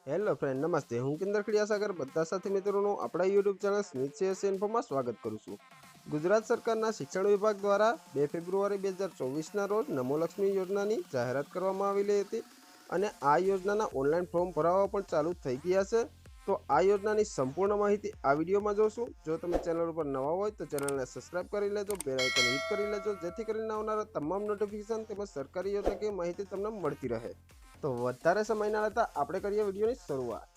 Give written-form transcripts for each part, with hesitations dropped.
Hello friend, નમસ્તે. હું કિંદર ખડિયાસાગર બધા સાથી મિત્રોનું આપણા યુટ્યુબ ચેનલ સ્મિત સીએસસી ઇન્ફોમાં સ્વાગત કરું છું. ગુજરાત સરકારના શિક્ષણ વિભાગ દ્વારા 2 ફેબ્રુઆરી 2024ના રોજ નમો લક્ષ્મી યોજનાની જાહેરાત કરવામાં આવેલી હતી અને આ યોજનાના ઓનલાઈન ફોર્મ ભરાવા પણ ચાલુ થઈ ગયા છે. તો આ યોજનાની સંપૂર્ણ માહિતી આ વિડીયોમાં જોશું. જો તમે ચેનલ ઉપર નવા હોય તો ચેનલને સબસ્ક્રાઇબ કરી લેજો, બેલ આઇકન હિટ કરી લેજો, જેથી કરીને આવનારા તમામ નોટિફિકેશન તેમજ સરકારી યોજનાકીય માહિતી તમને મળતી રહે. તો વધારે સમય ના લેતા આપણે કરીએ વિડીયોની શરૂઆત.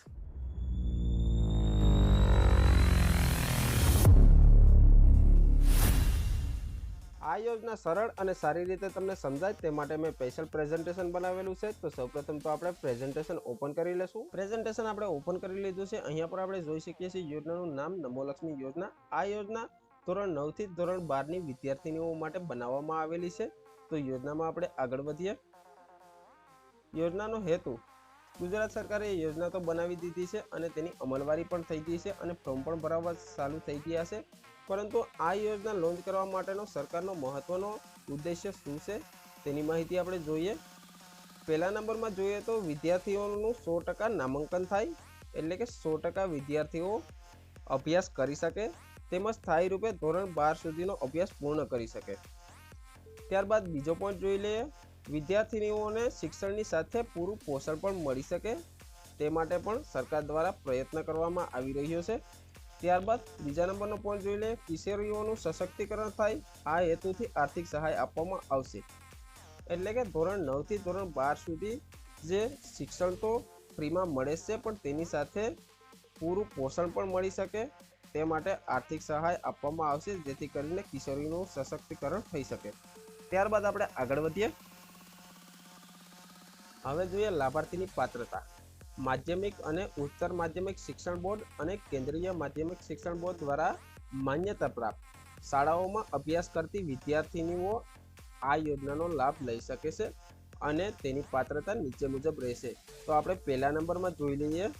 આ યોજના સરળ અને સારી રીતે તમને સમજાય તે માટે મેં સ્પેશિયલ પ્રેઝન્ટેશન બનાવેલું છે. તો સૌપ્રથમ તો આપણે પ્રેઝન્ટેશન ઓપન કરી લેશું. પ્રેઝન્ટેશન આપણે ઓપન કરી લીધું છે. અહીંયા પર આપણે જોઈ શકીએ છીએ યોજનાનું નામ નમો લક્ષ્મી યોજના. આ યોજના ધોરણ 9 થી ધોરણ 12ની વિદ્યાર્થીનીઓ માટે બનાવવામાં આવેલી છે. તો યોજનામાં આપણે આગળ વધીએ. યોજનાનો હેતુ: ગુજરાત સરકારે યોજના તો બનાવી દીધી છે અને તેની અમલવારી પણ થઈ ગઈ છે અને ફોર્મ પણ ભરાવવા ચાલુ થઈ ગયા છે. પરંતુ આ યોજના લોન્ચ કરવા માટેનો સરકારનો મહત્વનો ઉદ્દેશ્ય શું છે તેની માહિતી આપણે જોઈએ. પહેલા નંબરમાં જોઈએ તો વિદ્યાર્થીઓનું 100% નામાંકન થાય, એટલે કે 100% વિદ્યાર્થીઓ અભ્યાસ કરી શકે તેમજ સ્થાયી રૂપે ધોરણ 12 સુધીનો અભ્યાસ પૂર્ણ કરી શકે. ત્યારબાદ બીજો પોઈન્ટ જોઈ લઈએ. વિદ્યાર્થીનીઓને શિક્ષણની સાથે પૂરું પોષણ પણ મળી શકે તે માટે પણ સરકાર દ્વારા પ્રયત્ન કરવામાં આવી રહ્યો છે. ત્યારબાદ બીજા નંબરનો પોઈન્ટ જોઈ લઈએ. કિશોરીઓનું સશક્તિકરણ થાય, આ હેતુથી આર્થિક સહાય આપવામાં આવશે. એટલે કે ધોરણ 9 થી ધોરણ 12 સુધી જે શિક્ષણ તો ફ્રીમાં મળે છે પણ તેની સાથે પૂરું પોષણ પણ મળી શકે તે માટે આર્થિક સહાય આપવામાં આવશે, જેથી કરીને કિશોરીનું સશક્તિકરણ થઈ શકે. ત્યારબાદ આપણે આગળ વધીએ. હવે જોઈએ લાભાર્થીની પાત્રતા. માધ્યમિક અને ઉચ્ચતર માધ્યમિક શિક્ષણ બોર્ડ અને કેન્દ્રીય માધ્યમિક શિક્ષણ બોર્ડ દ્વારા માન્યતા પ્રાપ્ત શાળાઓમાં અભ્યાસ કરતી વિદ્યાર્થીનીઓ આ યોજનાનો લાભ લઈ શકે છે અને તેની પાત્રતા નીચે મુજબ રહેશે. તો આપણે પહેલા નંબરમાં જોઈ લઈએ.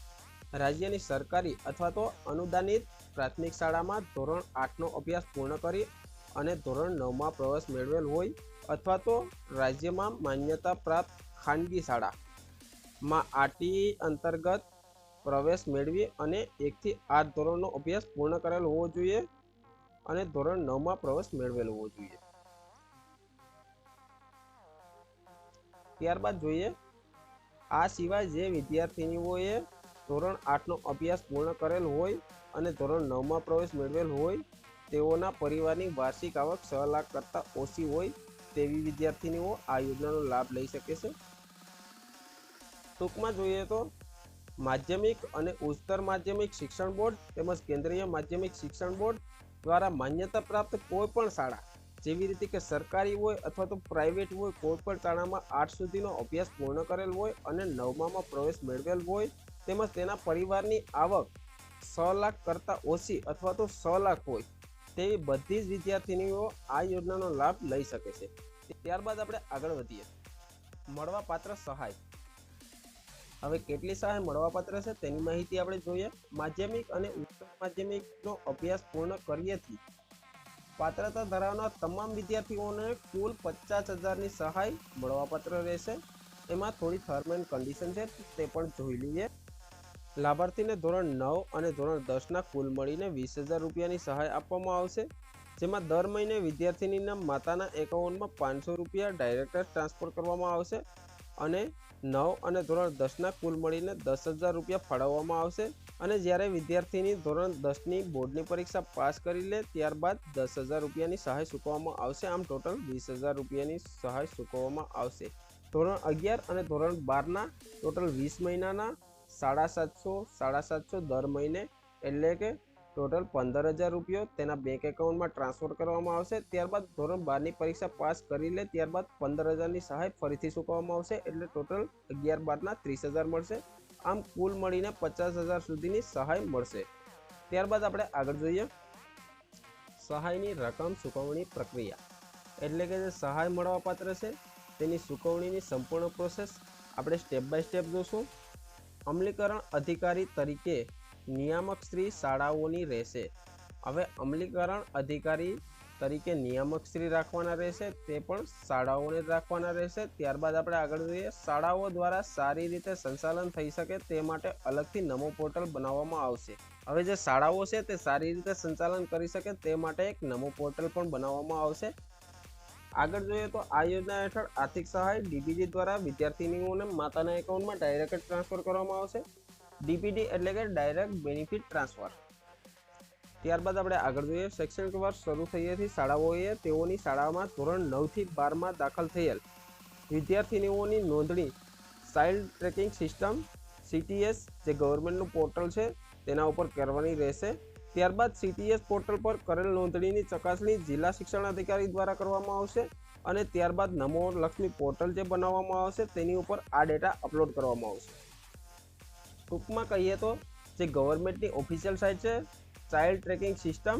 રાજ્યની સરકારી અથવા તો અનુદાનિત પ્રાથમિક શાળામાં ધોરણ 8નો અભ્યાસ પૂર્ણ કરી અને ધોરણ 9માં પ્રવેશ મેળવેલ હોય અથવા તો રાજ્યમાં માન્યતા પ્રાપ્ત ખાનગી શાળામાં આરટીઈ અંતર્ગત પ્રવેશ મેળવી અને 1 થી 8 ધોરણનો અભ્યાસ પૂર્ણ કરેલ હોવો જોઈએ અને ધોરણ 9માં પ્રવેશ મેળવેલ હોવો જોઈએ. ત્યારબાદ જોઈએ, આ સિવાય જે વિદ્યાર્થીનીઓએ ધોરણ 8નો અભ્યાસ પૂર્ણ કરેલ હોય અને ધોરણ 9માં પ્રવેશ મેળવેલ હોય તેઓના પરિવારની વાર્ષિક આવક 6 લાખ કરતાં ઓછી હોય તેવી વિદ્યાર્થીનીઓ આ યોજનાનો લાભ લઈ શકે છે. ટૂંકમાં જોઈએ તો માધ્યમિક અને ઉચ્ચતર માધ્યમિક શિક્ષણ બોર્ડ તેમજ કેન્દ્રીય માધ્યમિક શિક્ષણ બોર્ડ દ્વારા માન્યતા પ્રાપ્ત કોઈ પણ શાળા, જેવી રીતે કે સરકારી હોય અથવા તો પ્રાઇવેટ હોય, કોઈ પણ શાળામાં 8 સુધીનો અભ્યાસ પૂર્ણ કરેલ હોય અને 9માં પ્રવેશ મેળવેલ હોય તેમજ તેના પરિવારની આવક 6 લાખ કરતાં ઓછી અથવા તો 6 લાખ હોય તેવી બધી જ વિદ્યાર્થીનીઓ આ યોજનાનો લાભ લઈ શકે છે. ત્યારબાદ આપણે આગળ વધીએ. મળવાપાત્ર સહાય. હવે કેટલી સહાય મળવાપાત્ર છે તેની માહિતી આપણે જોઈએ. માધ્યમિક અને ઉચ્ચતર માધ્યમિકનો અભ્યાસ પૂર્ણ કર્યેથી પાત્રતા ધરાવનાર તમામ વિદ્યાર્થીઓને કુલ 50,000ની સહાય મળવાપાત્ર રહેશે. એમાં થોડી ટર્મ એન્ડ કન્ડિશન છે તે પણ જોઈ લઈએ. લાભાર્થીને ધોરણ 9 અને ધોરણ 10ના કુલ મળીને 20,000 રૂપિયાની સહાય આપવામાં આવશે, જેમાં દર મહિને વિદ્યાર્થીનીના માતાના એકાઉન્ટમાં 500 રૂપિયા ડાયરેક્ટ ટ્રાન્સફર કરવામાં આવશે અને 9 અને ધોરણ 10ના કુલ મળીને 10,000 રૂપિયા ફાળવવામાં આવશે. અને જ્યારે વિદ્યાર્થીની ધોરણ 10ની બોર્ડની પરીક્ષા પાસ કરી લે ત્યારબાદ 10,000 રૂપિયાની સહાય ચૂકવવામાં આવશે. આમ ટોટલ 20,000 રૂપિયાની સહાય ચૂકવવામાં આવશે. ધોરણ 11 અને ધોરણ 12ના ટોટલ 20 મહિનાના 750 દર મહિને, એટલે કે ટોટલ 15,000 રૂપિયા તેના બેંક એકાઉન્ટમાં ટ્રાન્સફર કરવામાં આવશે. ત્યારબાદ ધોરણ 12ની પરીક્ષા પાસ કરી લે ત્યારબાદ 15,000ની સહાય ફરીથી ચૂકવવામાં આવશે, એટલે ટોટલ 11-12ના 30,000 મળશે. આમ કુલ મળીને 50,000 સુધીની સહાય મળશે. ત્યારબાદ આપણે આગળ જોઈએ. સહાયની રકમ ચૂકવણી પ્રક્રિયા, એટલે કે જે સહાય મળવાપાત્ર છે તેની ચૂકવણીની સંપૂર્ણ પ્રોસેસ આપણે સ્ટેપ બાય સ્ટેપ જોશું. અમલીકરણ અધિકારી તરીકે નિયામક શ્રી શાળાઓની રહેશે. હવે અમલીકરણ અધિકારી તરીકે નિયામક શ્રી રાખવાના રહેશે, તે પણ શાળાઓને રાખવાના રહેશે। ત્યારબાદ આપણે આગળ જોઈએ, શાળાઓ દ્વારા સારી રીતે સંચાલન થઈ શકે તે માટે અલગથી નમો પોર્ટલ બનાવવામાં આવશે। હવે જે શાળાઓ છે તે સારી રીતે સંચાલન કરી શકે તે માટે એક નમો પોર્ટલ પણ બનાવવામાં આવશે। આગળ જોઈએ તો આ યોજના હેઠળ આર્થિક સહાય ડીબીટી દ્વારા વિદ્યાર્થીનીઓને માતાના એકાઉન્ટમાં ડાયરેક્ટ ટ્રાન્સફર કરવામાં આવશે। ડીબીટી એટલે કે ડાયરેક્ટ બેનિફિટ ટ્રાન્સફર। ત્યારબાદ આપણે આગળ જોઈએ, શૈક્ષણિક વર્ષ શરૂ થયેથી શાળાઓએ તેઓની શાળામાં ધોરણ 9 થી 12 માં દાખલ થયેલ વિદ્યાર્થીનીઓની નોંધણી ચાઇલ્ડ ટ્રેકિંગ સિસ્ટમ CTS જે ગવર્મેન્ટનું પોર્ટલ છે તેના ઉપર કરવાની રહેશે। ત્યારબાદ CTS પોર્ટલ પર કરેલ નોંધણીની ચકાસણી જિલ્લા શિક્ષણ અધિકારી દ્વારા કરવામાં આવશે અને ત્યારબાદ નમો લક્ષ્મી પોર્ટલ જે બનાવવામાં આવશે તેની ઉપર આ ડેટા અપલોડ કરવામાં આવશે। ટૂંકમાં કહીએ તો જે ગવર્મેન્ટની ઓફિશિયલ સાઇટ છે ચાઇલ્ડ ટ્રેકિંગ સિસ્ટમ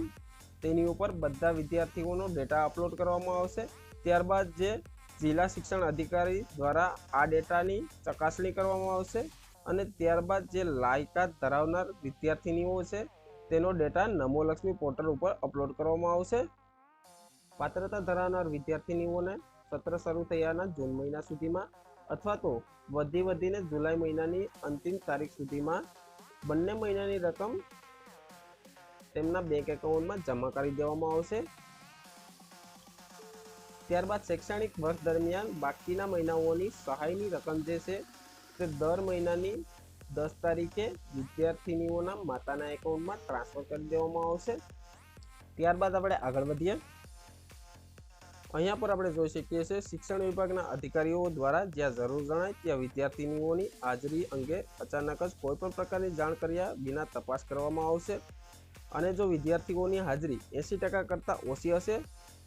તેની ઉપર બધા વિદ્યાર્થીઓનો ડેટા અપલોડ કરવામાં આવશે। ત્યારબાદ જે જિલ્લા શિક્ષણ અધિકારી દ્વારા આ ડેટાની ચકાસણી કરવામાં આવશે અને ત્યારબાદ જે લાયકાત ધરાવનાર વિદ્યાર્થીનીઓ છે તેનો ડેટા નમો લક્ષ્મી પોર્ટલ ઉપર અપલોડ કરવામાં આવશે। પાત્રતા ધરાવનાર વિદ્યાર્થીનીઓને સત્ર શરૂ થયાના જૂન મહિના સુધીમાં અથવા તો વધીને જુલાઈ મહિનાની અંતિમ તારીખ સુધીમાં બંને મહિનાની રકમ તેમના બેંક એકાઉન્ટમાં જમા કરી દેવામાં આવશે। ત્યારબાદ શૈક્ષણિક વર્ષ દરમિયાન બાકીના મહિનાઓની સહાયની રકમ જે છે તે દર મહિનાની 10 તારીખે વિદ્યાર્થીનીઓના માતાના એકાઉન્ટમાં ટ્રાન્સફર કરી દેવામાં આવશે। ત્યારબાદ આપણે આગળ વધીએ, અહીંયા પર આપણે જોઈ શકીએ છીએ શિક્ષણ વિભાગના અધિકારીઓ દ્વારા જ્યાં જરૂર જણાય ત્યાં વિદ્યાર્થીનીઓની હાજરી અંગે અચાનક જ કોઈ પણ પ્રકારની જાણ કર્યા વિના તપાસ કરવામાં આવશે અને જો વિદ્યાર્થીઓની હાજરી 80% કરતાં ઓછી હશે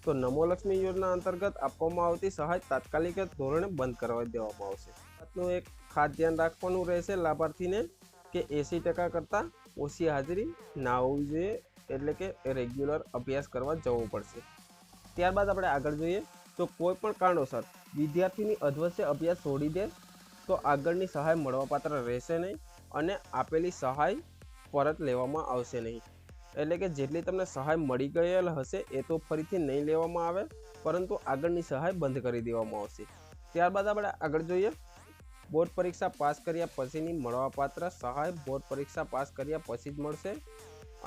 તો નમો લક્ષ્મી યોજના અંતર્ગત આપવામાં આવતી સહાય તાત્કાલિક ધોરણે બંધ કરવા દેવામાં આવશે। વાતનું એક ખાસ ધ્યાન રાખવાનું રહેશે લાભાર્થીને કે 80% કરતાં ઓછી હાજરી ના હોવી જોઈએ, એટલે કે રેગ્યુલર અભ્યાસ કરવા જવું પડશે। ત્યારબાદ આપણે આગળ જોઈએ તો કોઈ પણ કારણોસર વિદ્યાર્થીની અધવચ્ચે અભ્યાસ છોડી દે તો આગળની સહાય મળવાપાત્ર રહેશે નહીં અને આપેલી સહાય પરત લેવામાં આવશે નહીં। એટલે કે જેટલી તમને સહાય મળી ગયેલ હશે એ તો ફરીથી નહીં લેવામાં આવે, પરંતુ આગળની સહાય બંધ કરી દેવામાં આવશે। ત્યારબાદ આપણે આગળ જોઈએ, બોર્ડ પરીક્ષા પાસ કર્યા પછીની મળવાપાત્ર સહાય બોર્ડ પરીક્ષા પાસ કર્યા પછી જ મળશે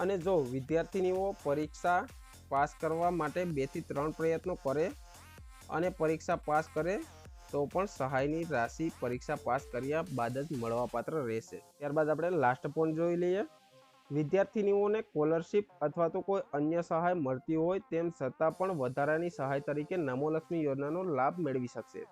અને જો વિદ્યાર્થીનીઓ પરીક્ષા પાસ કરવા માટે 2 થી 3 પ્રયત્નો કરે અને પરીક્ષા પાસ કરે તો પણ સહાયની રાશિ પરીક્ષા પાસ કર્યા બાદ જ મળવાપાત્ર રહેશે। ત્યારબાદ આપણે લાસ્ટ પોઈન્ટ જોઈ લઈએ, વિદ્યાર્થીનીઓને સ્કોલરશિપ અથવા તો કોઈ અન્ય સહાય મળતી હોય તેમ છતાં પણ વધારાની સહાય તરીકે નમો લક્ષ્મી યોજનાનો લાભ મેળવી શકશે।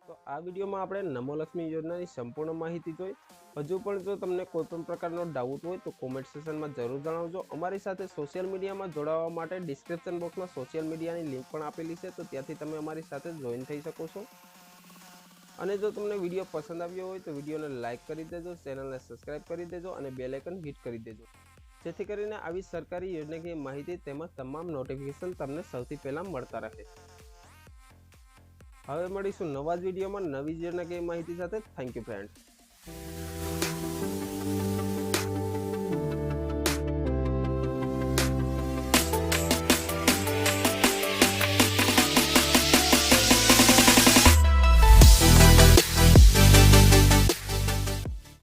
તો આ વિડીયોમાં આપણે નમો લક્ષ્મી યોજનાની સંપૂર્ણ માહિતી જોઈ। હજુ પણ જો તમને કોઈ પણ પ્રકારનો ડાઉટ હોય તો કોમેન્ટ સેક્શનમાં જરૂર જણાવજો। અમારી સાથે સોશિયલ મીડિયામાં જોડાવા માટે ડિસ્ક્રિપ્શન બોક્સમાં સોશિયલ મીડિયાની લિંક પણ આપેલી છે, તો ત્યાંથી તમે અમારી સાથે જોઈન થઈ શકો છો। અને જો તમને વિડીયો પસંદ આવ્યો હોય તો વિડીયોને લાઇક કરી દેજો, ચેનલને સબસ્ક્રાઇબ કરી દેજો અને બેલ આઇકન હિટ કરી દેજો, જેથી કરીને આવી સરકારી યોજનાકીય માહિતી તેમજ તમામ નોટિફિકેશન તમને સૌથી પહેલાં મળતા રહે। હવે મળીશું નવા જ વિડીયોમાં નવી યોજનાકીય માહિતી સાથે। Thank you friend.